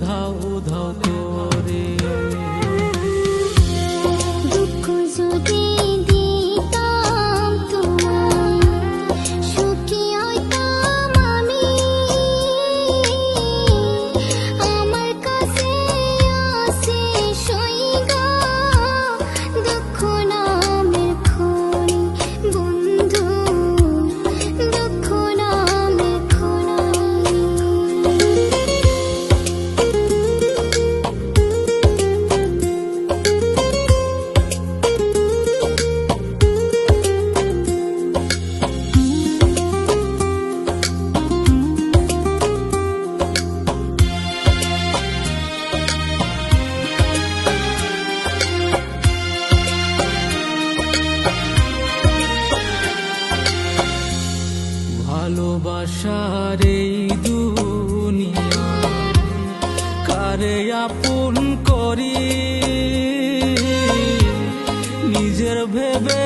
ধাউ ধাউ করে। দুঃখ যদি দিতাম তোমায়, সুখী হইতাম আমি। আমার কাছে আছে সইগা দুঃখ নামের খনি বন্ধু, দুঃখ নামের খনি। ভালোবাসার এই দুনিয়া কারে আপন করি, নিজের ভেবে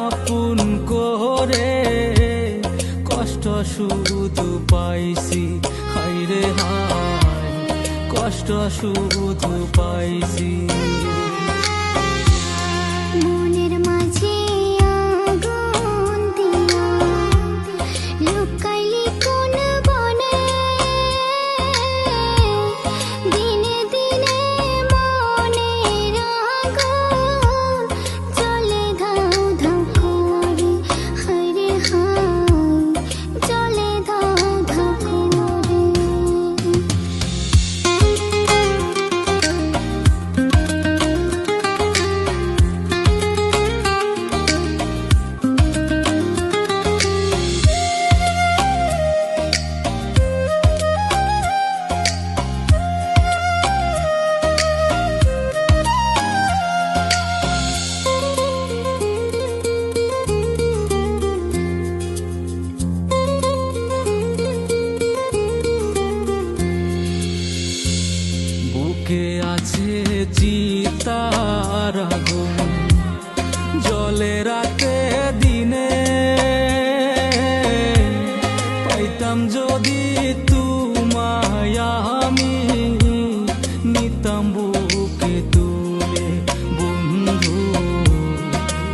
আপন করে কষ্ট শুধু পাইছি। হায়রে হায় কষ্ট শুধু পাইছি। মনের মাঝে আগুন দিয়া লুকাইলি কোন বনে, দিনে দিনে মনের আগুন চলে ধাউ ধাউ করে। হায়রে হায় চলে ধাউ ধাউ করে। বুকে আছে চিতার আগুন, জলে রাতে দিনে। পাইতাম যদি তোমায় আমি, নিতাম বুকে তুলে বন্ধু,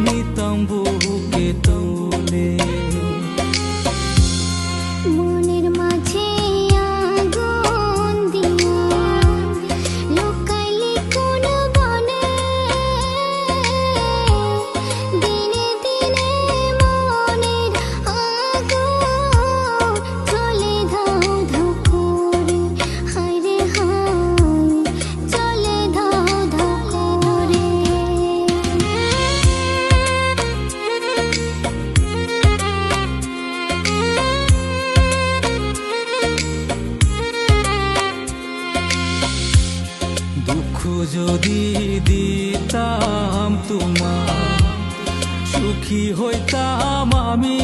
নিতাম বুকে তুলে। মনের মাঝে আগুন দিয়া লুকাইলি কোন বনে, দিনে দিনে মনের আগুন চলে ধাউ ধাউ করে। হায়রে হায় চলে ধাউ ধাউ করে। দুঃখ যদি দিতাম তোমার, সুখী হইতাম আমি।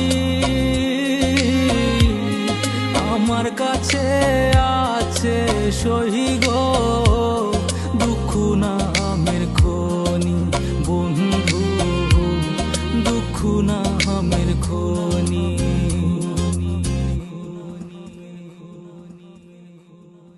আমার কাছে আছে সহিগ দুঃখ নামের খনি বন্ধু, দুঃখ নামের খনি।